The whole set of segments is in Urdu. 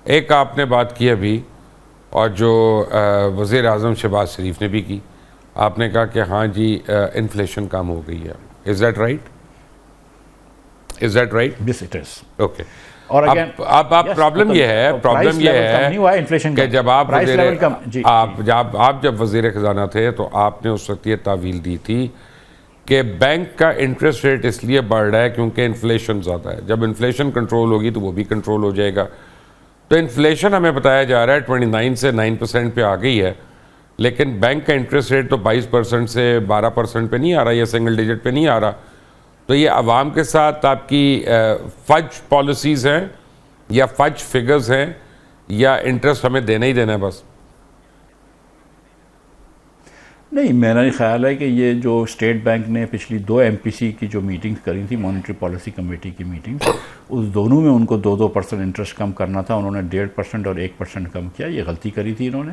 ایک آپ نے بات کی ابھی اور جو وزیر اعظم شہباز شریف نے بھی کی, آپ نے کہا کہ ہاں جی انفلیشن کم ہو گئی ہے. Is that right? Is that right? Yes, it is. Okay. اور اب پرابلم یہ ہے کہ جب آپ جب وزیر خزانہ تھے تو آپ نے اس وقت یہ تعویل دی تھی کہ بینک کا انٹرسٹ ریٹ اس لیے بڑھ رہا ہے کیونکہ انفلیشن زیادہ ہے, جب انفلیشن کنٹرول ہوگی تو وہ بھی کنٹرول ہو جائے گا. تو انفلیشن ہمیں بتایا جا رہا ہے 29 سے 9% پہ آ گئی ہے, لیکن بینک کا انٹرسٹ ریٹ تو 22% سے 12% پہ نہیں آ رہا, یا سنگل ڈیجٹ پہ نہیں آ رہا. تو یہ عوام کے ساتھ آپ کی فج پالیسیز ہیں یا فج فگرز ہیں, یا انٹرسٹ ہمیں دینا ہی دینا ہے بس؟ نہیں, میرا یہ خیال ہے کہ یہ جو اسٹیٹ بینک نے پچھلی 2 MPC کی جو میٹنگز کری تھی, مانیٹری پالیسی کمیٹی کی میٹنگز, اس دونوں میں ان کو 2% انٹرسٹ کم کرنا تھا, انہوں نے 1.5% اور 1% کم کیا. یہ غلطی کری تھی انہوں نے.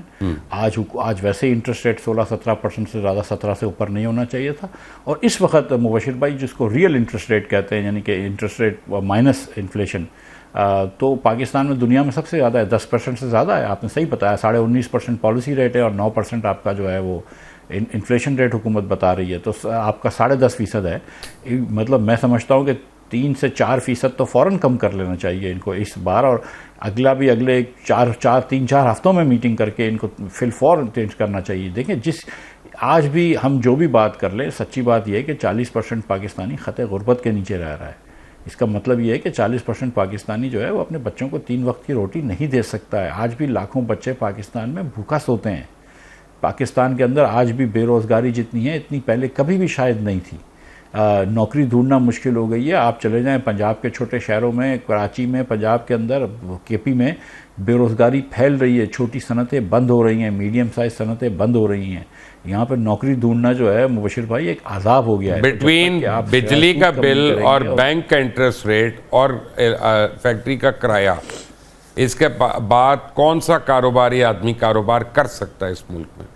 آج ویسے ہی انٹرسٹ ریٹ 16-17% سے زیادہ 17 سے اوپر نہیں ہونا چاہیے تھا. اور اس وقت مبشر بھائی جس کو ریئل انٹرسٹ ریٹ کہتے ہیں, یعنی کہ انٹرسٹ ریٹ مائنس انفلیشن, تو پاکستان میں دنیا میں سب سے زیادہ ہے, 10% سے زیادہ ہے. آپ نے صحیح بتایا, 19.5% پالیسی ریٹ ہے اور 9% آپ کا جو ہے وہ انفلیشن ریٹ حکومت بتا رہی ہے. تو آپ کا 10.5% ہے. مطلب میں سمجھتا ہوں کہ 3 سے 4% تو فوراً کم کر لینا چاہیے ان کو اس بار, اور اگلا بھی اگلے 3-4 ہفتوں میں میٹنگ کر کے ان کو فی الفور چینج کرنا چاہیے. دیکھیں, آج بھی ہم جو بھی بات کر لیں, سچی بات یہ ہے کہ 40% پاکستانی خطے غربت کے نیچے رہ رہا ہے. اس کا مطلب یہ ہے کہ 40% پاکستانی جو ہے وہ اپنے بچوں کو 3 وقت کی روٹی نہیں دے سکتا ہے. آج بھی لاکھوں بچے پاکستان میں بھوکا سوتے ہیں. پاکستان کے اندر آج بھی بے روزگاری جتنی ہے اتنی پہلے کبھی بھی شاید نہیں تھی. نوکری ڈھونڈنا مشکل ہو گئی ہے. آپ چلے جائیں پنجاب کے چھوٹے شہروں میں, کراچی میں, پنجاب کے اندر, KP میں بے روزگاری پھیل رہی ہے. چھوٹی صنعتیں بند ہو رہی ہیں, میڈیم سائز صنعتیں بند ہو رہی ہیں. یہاں پہ نوکری ڈھونڈنا جو ہے مبشر بھائی ایک عذاب ہو گیا ہے. بٹوین بجلی کا بل اور بینک کا انٹرسٹ ریٹ اور فیکٹری کا کرایہ, اس کے بعد کون سا کاروباری آدمی کاروبار کر سکتا ہے اس ملک میں؟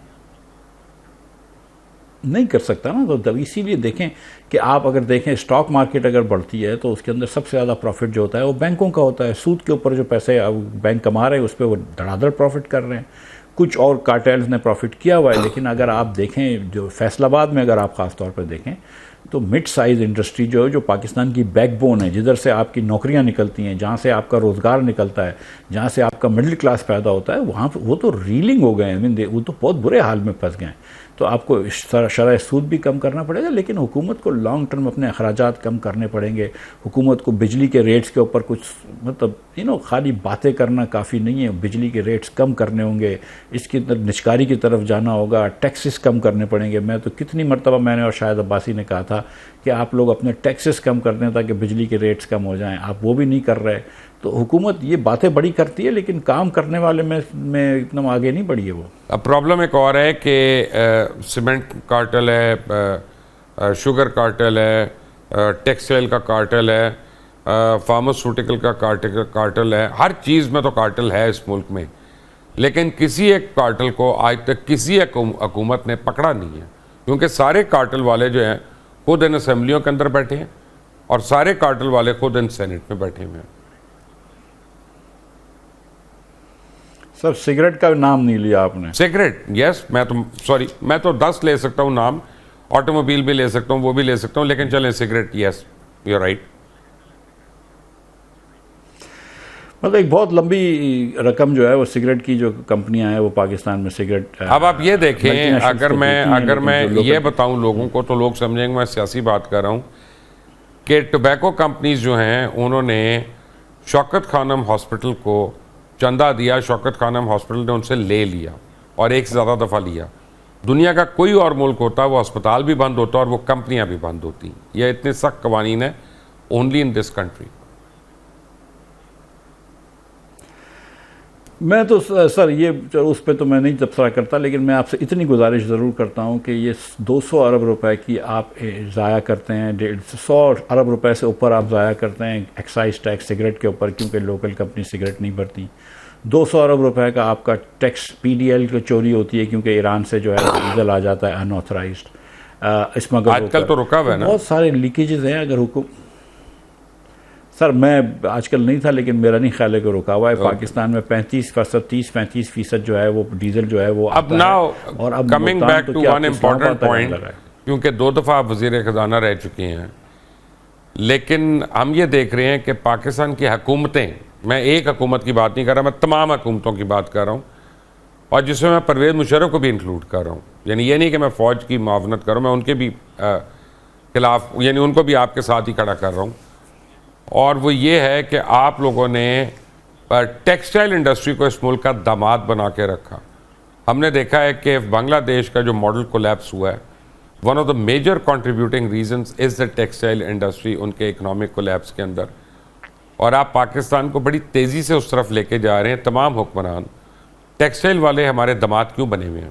نہیں کر سکتا نا. تو اسی لیے دیکھیں کہ آپ اگر دیکھیں اسٹاک مارکیٹ اگر بڑھتی ہے تو اس کے اندر سب سے زیادہ پروفٹ جو ہوتا ہے وہ بینکوں کا ہوتا ہے. سود کے اوپر جو پیسے بینک کما رہے ہیں اس پہ وہ دھڑا دھڑ پروفٹ کر رہے ہیں. کچھ اور کارٹیلز نے پروفٹ کیا ہوا ہے, لیکن اگر آپ دیکھیں جو فیصل آباد میں اگر آپ خاص طور پر دیکھیں تو مڈ سائز انڈسٹری جو ہے, جو پاکستان کی بیک بون ہے, جدھر سے آپ کی نوکریاں نکلتی ہیں, جہاں سے آپ کا روزگار نکلتا ہے, جہاں سے آپ کا مڈل کلاس پیدا ہوتا ہے, وہاں وہ تو ریلنگ ہو گئے ہیں, وہ تو بہت برے حال میں پھنس گئے ہیں. تو آپ کو شرح سود بھی کم کرنا پڑے گا, لیکن حکومت کو لانگ ٹرم اپنے اخراجات کم کرنے پڑیں گے. حکومت کو بجلی کے ریٹس کے اوپر کچھ مطلب خالی باتیں کرنا کافی نہیں ہے. بجلی کے ریٹس کم کرنے ہوں گے, اس کی نجکاری کی طرف جانا ہوگا, ٹیکسز کم کرنے پڑیں گے. میں تو کتنی مرتبہ میں نے اور شاید عباسی نے کہا تھا کہ آپ لوگ اپنے ٹیکسز کم کر دیں تاکہ بجلی کے ریٹس کم ہو جائیں. آپ وہ بھی نہیں کر رہے. تو حکومت یہ باتیں بڑی کرتی ہے لیکن کام کرنے والے میں اتنا آگے نہیں بڑھی ہے وہ. اب پرابلم ایک اور ہے کہ سیمنٹ کارٹل ہے, شوگر کارٹل ہے, ٹیکسٹائل کا کارٹل ہے, فارماسیوٹیکل کا کارٹل ہے. ہر چیز میں تو کارٹل ہے اس ملک میں, لیکن کسی ایک کارٹل کو آج تک کسی ایک حکومت نے پکڑا نہیں ہے, کیونکہ سارے کارٹل والے جو ہیں خود ان اسمبلیوں کے اندر بیٹھے ہیں اور سارے کارٹل والے خود ان سینٹ میں بیٹھے ہوئے ہیں. سر سگریٹ کا نام نہیں لیا آپ نے. سگریٹ, یس, میں تو 10 لے سکتا ہوں نام, آٹو موبائل بھی لے سکتا ہوں, وہ بھی لے سکتا ہوں, لیکن چلیں cigarette, yes you are right. مطلب ایک بہت لمبی رقم جو ہے وہ سگریٹ کی جو کمپنیاں ہیں وہ پاکستان میں سگریٹ. اب آپ یہ دیکھیں, اگر میں یہ بتاؤں لوگوں کو تو لوگ سمجھیں گے میں سیاسی بات کر رہا ہوں, کہ ٹوبیکو کمپنیز جو ہیں انہوں نے شوکت خانم ہاسپٹل کو چندہ دیا, شوکت خانم ہاسپٹل نے ان سے لے لیا اور ایک سے زیادہ دفعہ لیا. دنیا کا کوئی اور ملک ہوتا وہ اسپتال بھی بند ہوتا اور وہ کمپنیاں بھی بند ہوتی. یہ اتنے سخت قوانین ہیں اونلی ان دس کنٹری. میں تو سر یہ اس پہ تو میں نہیں تبصرہ کرتا, لیکن میں آپ سے اتنی گزارش ضرور کرتا ہوں کہ یہ 200 ارب روپے کی آپ ضائع کرتے ہیں, 100 ارب روپے سے اوپر آپ ضائع کرتے ہیں ایکسائز ٹیکس سگریٹ کے اوپر, کیونکہ لوکل کمپنی سگریٹ نہیں بھرتی. 200 ارب روپے کا آپ کا ٹیکس PDL کی چوری ہوتی ہے, کیونکہ ایران سے جو ہے ڈیزل آ جاتا ہے ان آتھرائزڈ. اس میں آج کل تو رکا ہوا ہے نا, بہت سارے لیکیجز ہیں. اگر سر میں آج کل نہیں تھا لیکن میرا نہیں خیال ہے کہ رکا ہوا ہے. پاکستان میں 35% جو ہے وہ ڈیزل جو ہے وہ اب now coming back to one important point, کیونکہ 2 دفعہ آپ وزیر خزانہ رہ چکے ہیں، لیکن ہم یہ دیکھ رہے ہیں کہ پاکستان کی حکومتیں، میں ایک حکومت کی بات نہیں کر رہا، میں تمام حکومتوں کی بات کر رہا ہوں، اور جس میں پرویز مشرف کو بھی انکلوڈ کر رہا ہوں. یعنی یہ نہیں کہ میں فوج کی معاونت کر رہا ہوں، میں ان کے بھی خلاف، یعنی ان کو بھی آپ کے ساتھ ہی کھڑا کر رہا ہوں. اور وہ یہ ہے کہ آپ لوگوں نے ٹیکسٹائل انڈسٹری کو اس ملک کا داماد بنا کے رکھا. ہم نے دیکھا ہے کہ بنگلہ دیش کا جو ماڈل کولیپس ہوا ہے، one of the major contributing reasons is the textile industry ان کے اکنامک کولیپس کے اندر. اور آپ پاکستان کو بڑی تیزی سے اس طرف لے کے جا رہے ہیں. تمام حکمران ٹیکسٹائل والے ہمارے داماد کیوں بنے ہوئے ہیں؟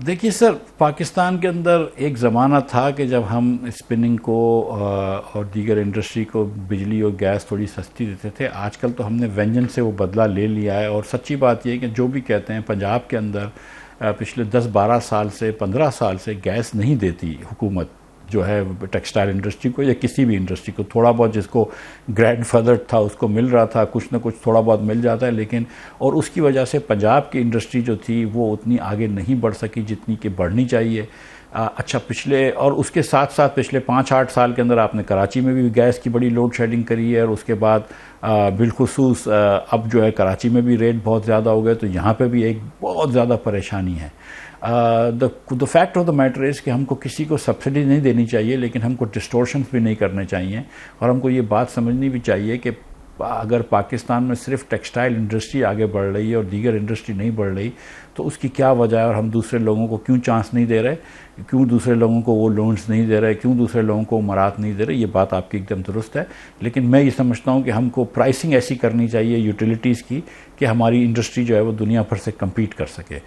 دیکھیے سر، پاکستان کے اندر ایک زمانہ تھا کہ جب ہم اسپننگ کو اور دیگر انڈسٹری کو بجلی اور گیس تھوڑی سستی دیتے تھے. آج کل تو ہم نے وینجن سے وہ بدلہ لے لیا ہے. اور سچی بات یہ ہے کہ جو بھی کہتے ہیں پنجاب کے اندر پچھلے 10-12 سال سے 15 سال سے گیس نہیں دیتی حکومت جو ہے ٹیکسٹائل انڈسٹری کو یا کسی بھی انڈسٹری کو. تھوڑا بہت جس کو گرینڈ فادر تھا اس کو مل رہا تھا، کچھ نہ کچھ تھوڑا بہت مل جاتا ہے، لیکن اور اس کی وجہ سے پنجاب کی انڈسٹری جو تھی وہ اتنی آگے نہیں بڑھ سکی جتنی کہ بڑھنی چاہیے. اچھا، اور اس کے ساتھ ساتھ پچھلے 5-8 سال کے اندر آپ نے کراچی میں بھی گیس کی بڑی لوڈ شیڈنگ کری ہے، اور اس کے بعد بالخصوص اب جو ہے کراچی میں بھی ریٹ بہت زیادہ ہو گئے، تو یہاں پہ بھی ایک بہت زیادہ پریشانی ہے. the fact of the matter is کہ ہم کو کسی کو سبسڈی نہیں دینی چاہیے، لیکن ہم کو ڈسٹورشنز بھی نہیں کرنے چاہیے. اور ہم کو یہ بات سمجھنی بھی چاہیے کہ اگر پاکستان میں صرف ٹیکسٹائل انڈسٹری آگے بڑھ رہی ہے اور دیگر انڈسٹری نہیں بڑھ رہی تو اس کی کیا وجہ ہے، اور ہم دوسرے لوگوں کو کیوں چانس نہیں دے رہے، کیوں دوسرے لوگوں کو وہ لونز نہیں دے رہے، کیوں دوسرے لوگوں کو مراعات نہیں دے رہے. یہ بات آپ کی ایک دم درست ہے، لیکن میں یہ سمجھتا ہوں کہ ہم کو پرائسنگ ایسی کرنی چاہیے یوٹیلیٹیز کی کہ ہماری انڈسٹری جو ہے وہ دنیا بھر سے کمپیٹ کر سکے.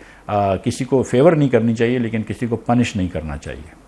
کسی کو فیور نہیں کرنی چاہیے لیکن کسی کو پنش نہیں کرنا چاہیے.